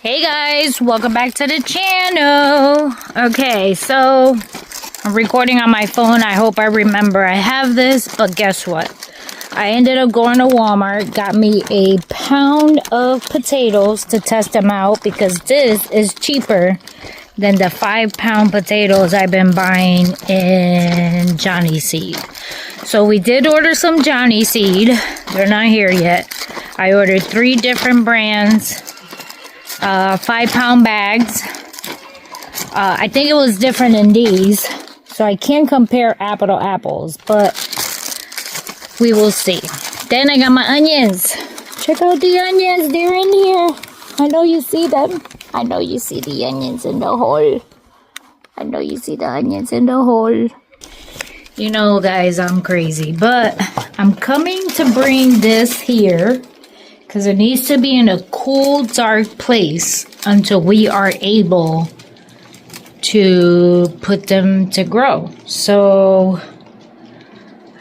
Hey guys, welcome back to the channel. Okay, so I'm recording on my phone. I hope I remember I have this, but guess what? I ended up going to Walmart, got me a pound of potatoes to test them out because this is cheaper than the 5-pound potatoes I've been buying in Johnny Seed. So we did order some Johnny Seed. They're not here yet. I ordered 3 different brands. 5-pound bags. I think it was different in these, so I can't compare apple to apples, but we will see. Then I got my onions. Check out the onions, they're in here. I know you see them. I know you see the onions in the hole. I know you see the onions in the hole. You know, guys, I'm crazy, but I'm coming to bring this here because it needs to be in a cool, dark place until we are able to put them to grow. So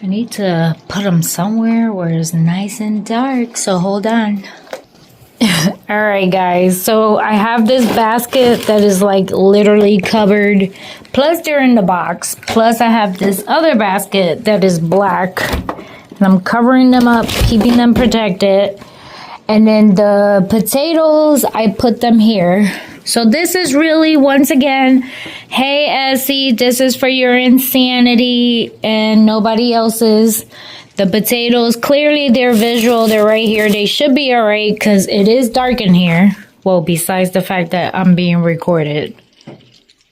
I need to put them somewhere where it's nice and dark. So hold on. Alright guys, so I have this basket that is like literally covered. Plus they're in the box. Plus I have this other basket that is black. And I'm covering them up, keeping them protected. And then the potatoes, I put them here. So this is really, once again, hey Essie, this is for your insanity and nobody else's. The potatoes, clearly they're visual, they're right here. They should be all right because it is dark in here. Well, besides the fact that I'm being recorded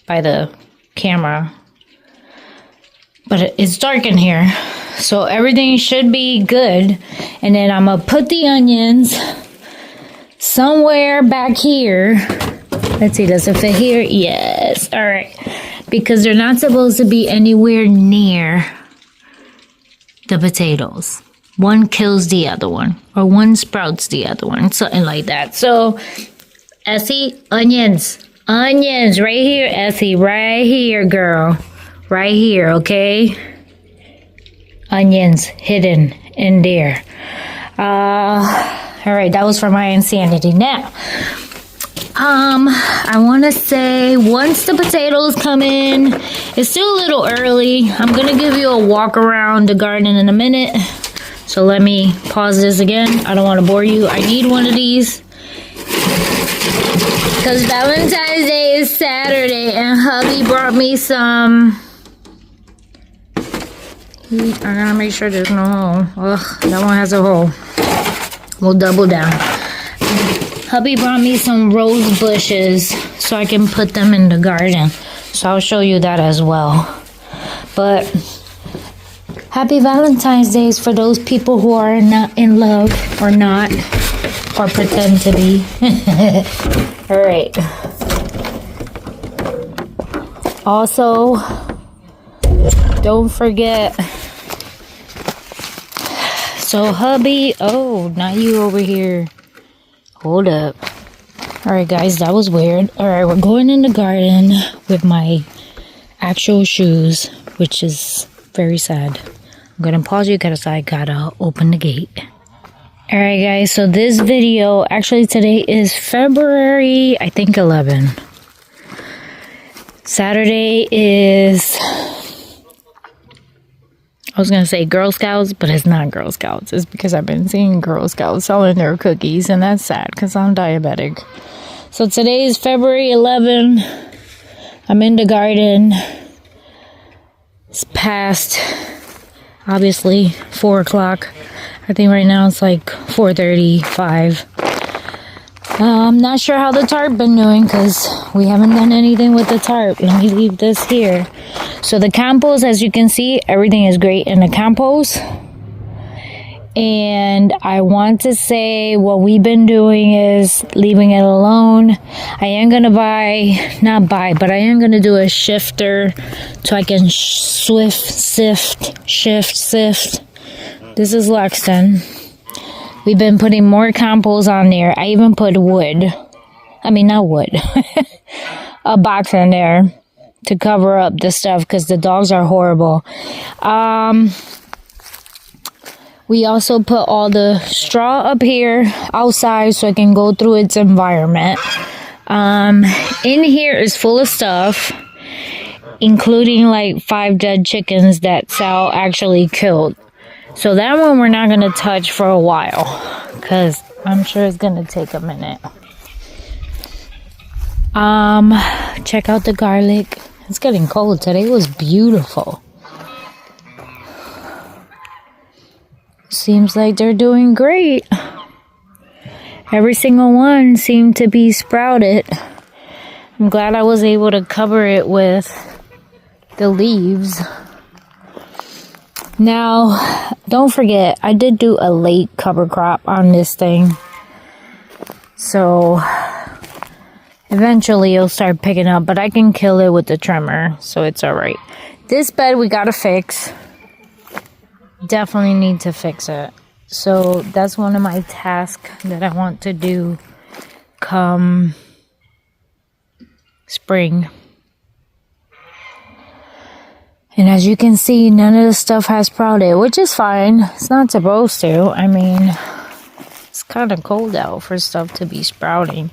by the camera. But it's dark in here. So everything should be good. And then I'm going to put the onions somewhere back here. Let's see, does it fit here? Yes. All right. Because they're not supposed to be anywhere near the potatoes. One kills the other one. Or one sprouts the other one. Something like that. So, Essie, onions. Onions right here, Essie. Right here, girl. Right here, okay? Onions hidden in there. Alright, that was for my insanity. Now, I want to say once the potatoes come in, it's still a little early. I'm going to give you a walk around the garden in a minute. So let me pause this again. I don't want to bore you. I need one of these. Because Valentine's Day is Saturday and hubby brought me some. I gotta make sure there's no hole. Ugh, that one has a hole. We'll double down. Hubby brought me some rose bushes so I can put them in the garden. So I'll show you that as well. But happy Valentine's Days for those people who are not in love or not. Or pretend to be. Alright. Also, don't forget. So hubby, oh, not you over here. Hold up. Alright guys, that was weird. Alright, we're going in the garden with my actual shoes, which is very sad. I'm gonna pause you because I gotta open the gate. Alright guys, so this video, actually today is February, I think 11. Saturday is, I was going to say Girl Scouts, but it's not Girl Scouts. It's because I've been seeing Girl Scouts selling their cookies, and that's sad because I'm diabetic. So today is February 11. I'm in the garden. It's past, obviously, 4 o'clock. I think right now it's like 4:35. I'm not sure how the tarp been doing because we haven't done anything with the tarp. Let me leave this here. So the compost, as you can see, everything is great in the compost. And I want to say what we've been doing is leaving it alone. I am going to but I am going to do a shifter so I can sift. This is Lexington. We've been putting more compost on there. I even put wood. I mean, not wood. A box in there to cover up the stuff because the dogs are horrible. We also put all the straw up here outside so it can go through its environment. In here is full of stuff, including like 5 dead chickens that Sal actually killed. So that one we're not going to touch for a while, because I'm sure it's going to take a minute. Check out the garlic. It's getting cold. Today was beautiful. Seems like they're doing great. Every single one seemed to be sprouted. I'm glad I was able to cover it with the leaves. Now, don't forget, I did do a late cover crop on this thing. So, eventually it'll start picking up, but I can kill it with the trimmer, so it's alright. This bed we gotta fix. Definitely need to fix it. So, that's one of my tasks that I want to do come spring. And as you can see, none of the stuff has sprouted, which is fine. It's not supposed to. I mean, it's kind of cold out for stuff to be sprouting.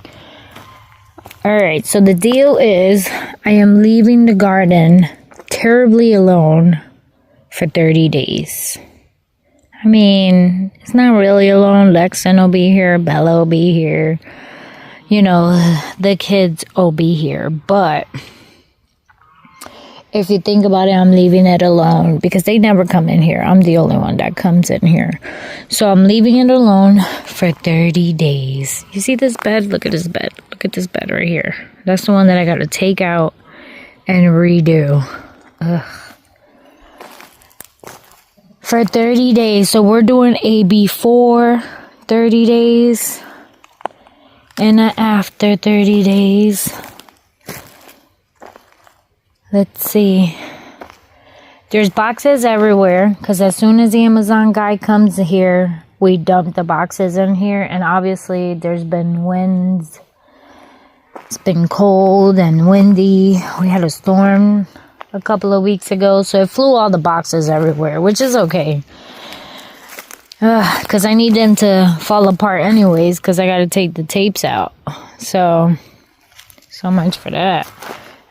Alright, so the deal is I am leaving the garden terribly alone for 30 days. I mean, it's not really alone. Lexon will be here. Bella will be here. You know, the kids will be here. But if you think about it, I'm leaving it alone because they never come in here. I'm the only one that comes in here. So I'm leaving it alone for 30 days. You see this bed? Look at this bed. Look at this bed right here. That's the one that I got to take out and redo. Ugh. For 30 days. So we're doing a before 30 days and a after 30 days. Let's see. There's boxes everywhere because as soon as the Amazon guy comes here, we dump the boxes in here. And obviously there's been winds. It's been cold and windy. We had a storm a couple of weeks ago, so it flew all the boxes everywhere, which is okay. Because I need them to fall apart anyways because I got to take the tapes out. So much for that.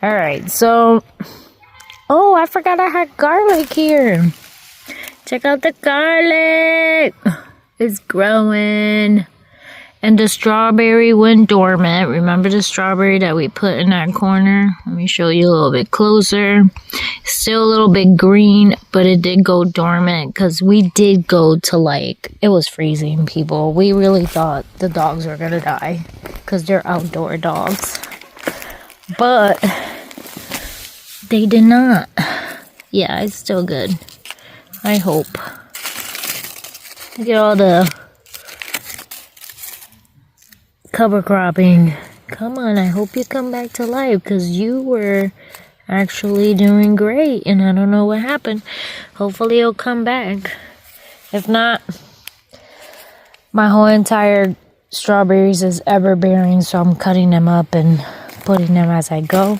Alright, so, oh, I forgot I had garlic here. Check out the garlic. It's growing. And the strawberry went dormant. Remember the strawberry that we put in that corner? Let me show you a little bit closer. Still a little bit green, but it did go dormant because we did go to like, it was freezing, people. We really thought the dogs were going to die because they're outdoor dogs. But they did not. Yeah, it's still good. I hope. Look at all the cover cropping. Come on, I hope you come back to life because you were actually doing great and I don't know what happened. Hopefully it'll come back. If not, my whole entire strawberries is ever bearing, so I'm cutting them up and putting them as I go.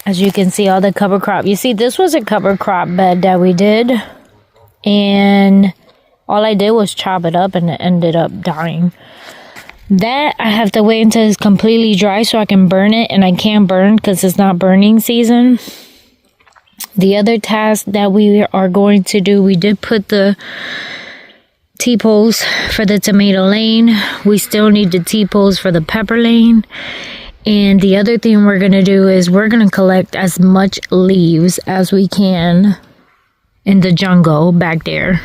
As you can see, all the cover crop. You see, this was a cover crop bed that we did. And all I did was chop it up and it ended up dying. That I have to wait until it's completely dry so I can burn it. And I can't burn because it's not burning season. The other task that we are going to do, we did put the T-posts for the tomato lane. We still need the T-posts for the pepper lane. And the other thing we're going to do is we're going to collect as much leaves as we can in the jungle back there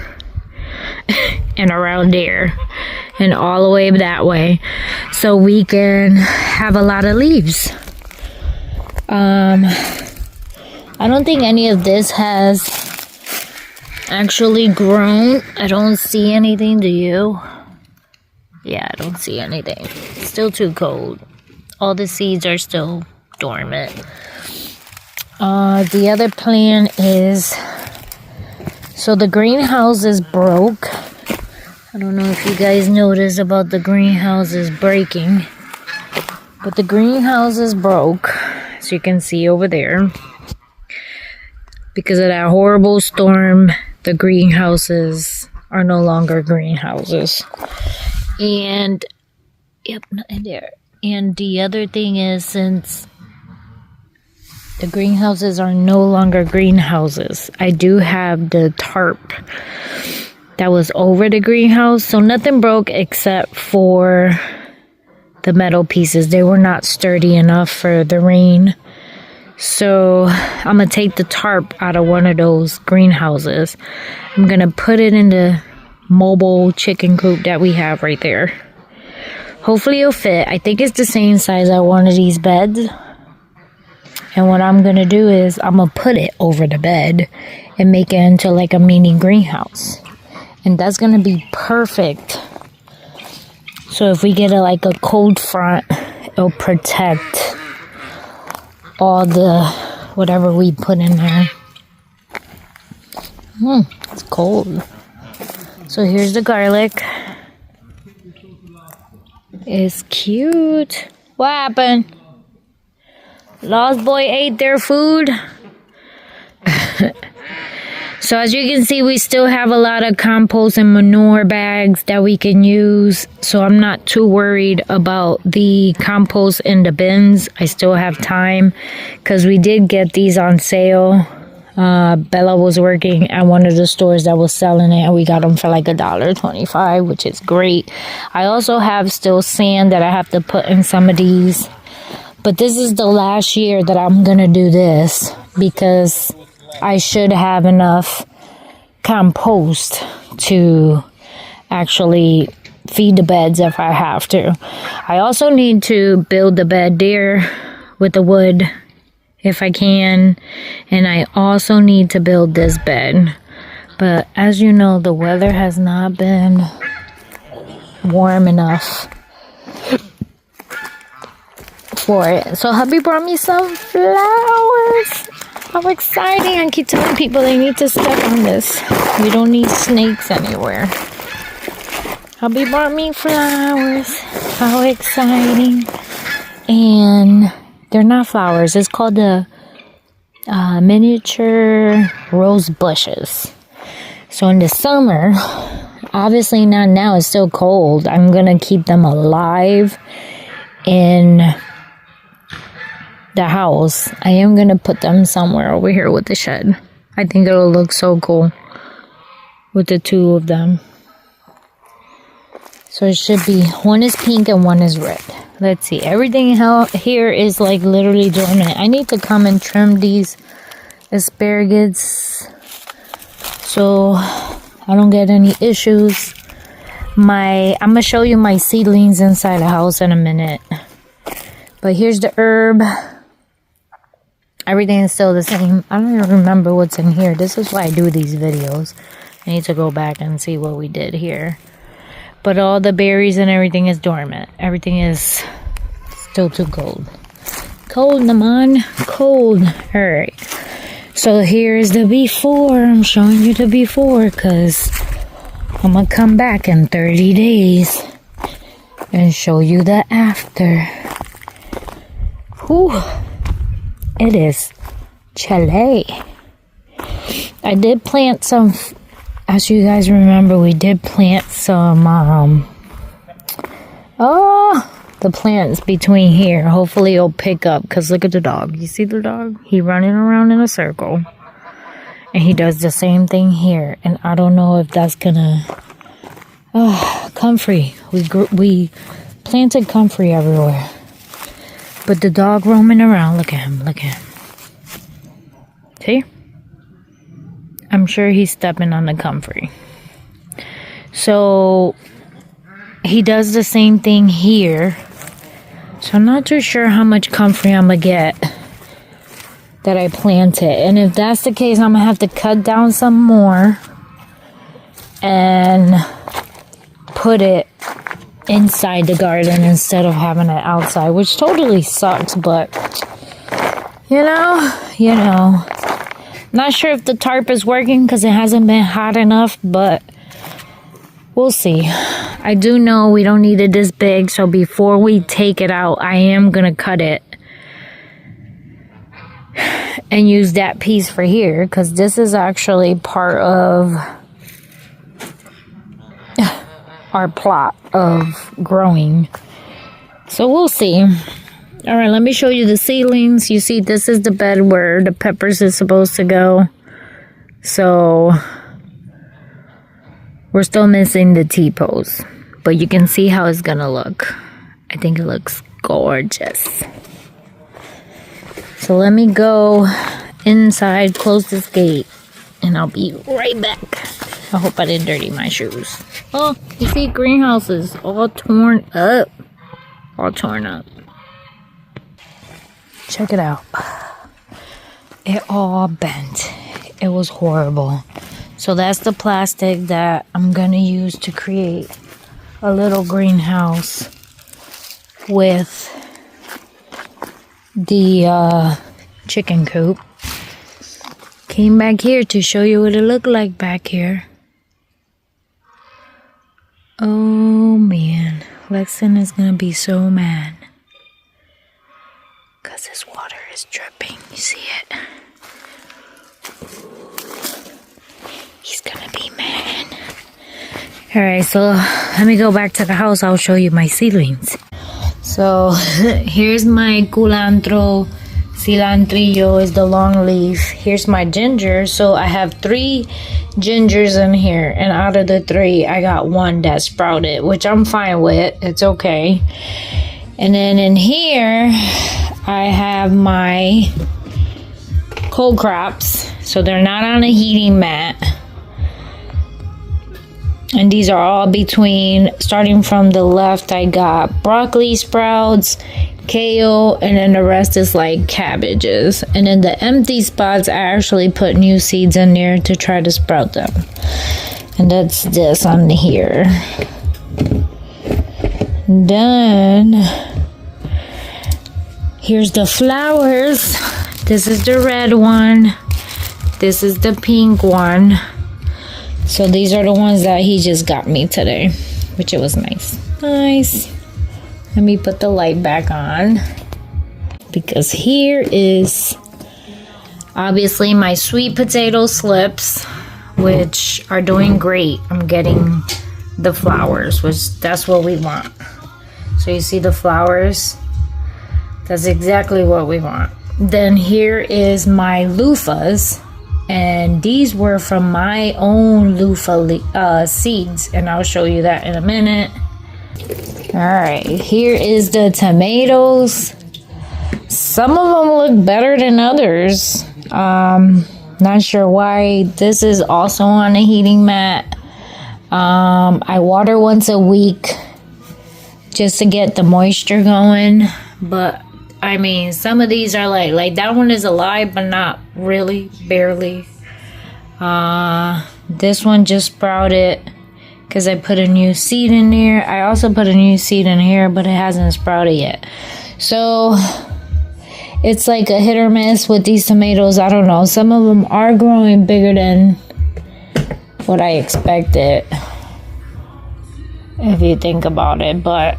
and around there and all the way that way so we can have a lot of leaves. I don't think any of this has actually grown. I don't see anything, do you? Yeah, I don't see anything. It's still too cold. All the seeds are still dormant. The other plan is, so the greenhouse is broke. I don't know if you guys noticed about the greenhouses breaking. But the greenhouse is broke, as you can see over there. Because of that horrible storm, the greenhouses are no longer greenhouses. And, yep, nothing there. And the other thing is, since the greenhouses are no longer greenhouses, I do have the tarp that was over the greenhouse. So nothing broke except for the metal pieces. They were not sturdy enough for the rain. So I'm going to take the tarp out of one of those greenhouses. I'm going to put it in the mobile chicken coop that we have right there. Hopefully it'll fit. I think it's the same size as one of these beds. And what I'm going to do is I'm going to put it over the bed and make it into like a mini greenhouse. And that's going to be perfect. So if we get like a cold front, it'll protect all the whatever we put in there. It's cold. So here's the garlic. It's cute. What happened? Lost boy ate their food. So as you can see, we still have a lot of compost and manure bags that we can use. So I'm not too worried about the compost in the bins. I still have time because we did get these on sale. Bella was working at one of the stores that was selling it, and we got them for like $1.25, which is great. I also have still sand that I have to put in some of these. But this is the last year that I'm going to do this because I should have enough compost to actually feed the beds if I have to. I also need to build the bed there with the wood if I can. And I also need to build this bed. But as you know, the weather has not been warm enough for it. So hubby brought me some flowers. How exciting. I keep telling people they need to step on this. We don't need snakes anywhere. Hubby brought me flowers. How exciting. And they're not flowers. It's called the miniature rose bushes. So in the summer, obviously not now, it's still cold. I'm going to keep them alive in the house. I am going to put them somewhere over here with the shed. I think it'll look so cool with the two of them. So it should be, one is pink and one is red. Let's see. Everything here is like literally dormant. I need to come and trim these asparagus so I don't get any issues. I'm going to show you my seedlings inside the house in a minute. But here's the herb. Everything is still the same. I don't even remember what's in here. This is why I do these videos. I need to go back and see what we did here. But all the berries and everything is dormant. Everything is still too cold. Cold, Naman. Cold. Alright. So here's the before. I'm showing you the before because I'm going to come back in 30 days and show you the after. Whew. It is chilly. I did plant some, as you guys remember, we did plant some, the plants between here. Hopefully it'll pick up, because look at the dog. You see the dog? He running around in a circle. And he does the same thing here. And I don't know if that's gonna, comfrey. We planted comfrey everywhere. But the dog roaming around, look at him, look at him. See? I'm sure he's stepping on the comfrey. So, he does the same thing here. So, I'm not too sure how much comfrey I'm going to get that I planted. And if that's the case, I'm going to have to cut down some more and put it inside the garden instead of having it outside, which totally sucks, but you know, not sure if the tarp is working because it hasn't been hot enough, but we'll see. I do know we don't need it this big, so before we take it out, I am gonna cut it and use that piece for here, because this is actually part of our plot of growing So we'll see. All right, let me show you the seedlings. You see, this is the bed where the peppers is supposed to go. So we're still missing the T-pose, but you can see how it's gonna look. I think it looks gorgeous. So let me go inside, close this gate, and I'll be right back. I hope I didn't dirty my shoes. Oh, you see greenhouses all torn up. All torn up. Check it out. It all bent. It was horrible. So that's the plastic that I'm gonna use to create a little greenhouse with the chicken coop. Came back here to show you what it looked like back here. Oh man, Lexon is gonna be so mad because this water is dripping. You see it? He's gonna be mad. Alright, so let me go back to the house. I'll show you my seedlings. So here's my culantro. Cilantrillo is the long leaf. Here's my ginger. So I have 3 gingers in here, and out of the 3 I got 1 that sprouted, which I'm fine with. It's okay. And then in here I have my cold crops, so they're not on a heating mat, and these are all between, starting from the left, I got broccoli sprouts, kale, and then the rest is like cabbages. And in the empty spots I actually put new seeds in there to try to sprout them, and that's this on here. Then here's the flowers. This is the red one, this is the pink one. So these are the ones that he just got me today, which it was nice. Let me put the light back on, because here is obviously my sweet potato slips, which are doing great. I'm getting the flowers, which that's what we want. So you see the flowers? That's exactly what we want. Then here is my loofahs, and these were from my own loofah seeds, and I'll show you that in a minute. Alright, here is the tomatoes. Some of them look better than others. Not sure why. This is also on a heating mat. I water once a week just to get the moisture going, but I mean, some of these are like that one is alive, but not really, barely. This one just sprouted because I put a new seed in there. I also put a new seed in here, but it hasn't sprouted yet. So it's like a hit or miss with these tomatoes. I don't know. Some of them are growing bigger than what I expected, if you think about it, but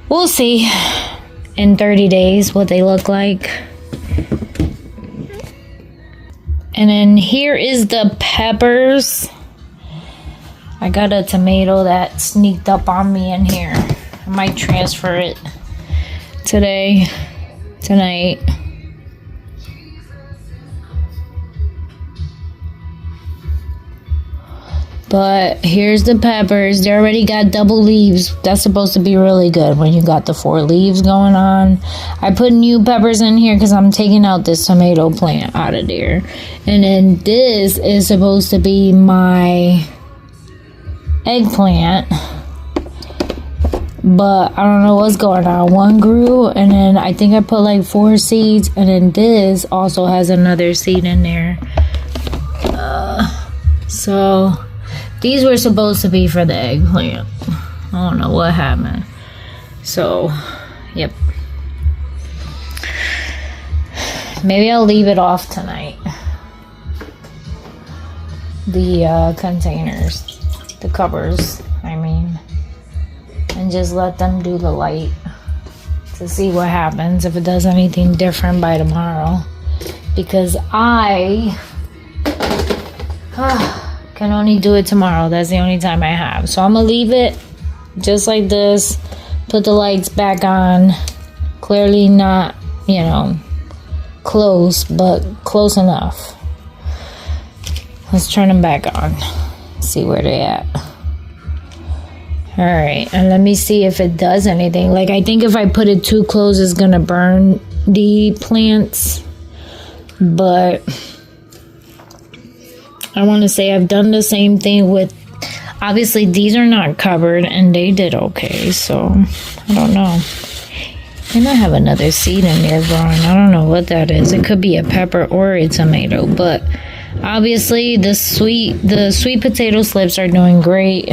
we'll see in 30 days what they look like. And then here is the peppers. I got a tomato that sneaked up on me in here. I might transfer it tonight. But here's the peppers. They already got double leaves. That's supposed to be really good when you got the 4 leaves going on. I put new peppers in here because I'm taking out this tomato plant out of there. And then this is supposed to be my eggplant. But I don't know what's going on. One grew, and then I think I put like 4 seeds. And then this also has another seed in there. So these were supposed to be for the eggplant. I don't know what happened. So, yep. Maybe I'll leave it off tonight. The containers. The covers, I mean. And just let them do the light. To see what happens. If it does anything different by tomorrow. Because I can only do it tomorrow. That's the only time I have. So I'm gonna leave it just like this. Put the lights back on. Clearly not, you know, close, but close enough. Let's turn them back on. See where they at. Alright, and let me see if it does anything. Like, I think if I put it too close, it's gonna burn the plants. But I want to say I've done the same thing with, obviously these are not covered and they did okay, so I don't know. And I have another seed in there growing. I don't know what that is. It could be a pepper or a tomato, but obviously the sweet potato slips are doing great.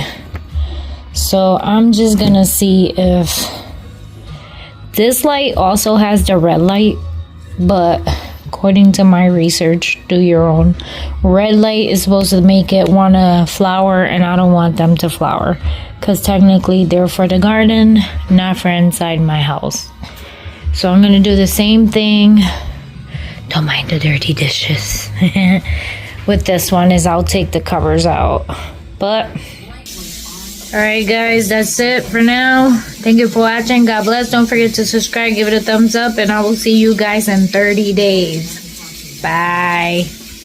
So I'm just gonna see if this light also has the red light, but according to my research, do your own. Red light is supposed to make it want to flower, and I don't want them to flower because technically they're for the garden, not for inside my house. So I'm gonna do the same thing. Don't mind the dirty dishes. With this one is I'll take the covers out. But alright guys, that's it for now. Thank you for watching. God bless. Don't forget to subscribe, give it a thumbs up, and I will see you guys in 30 days. Bye.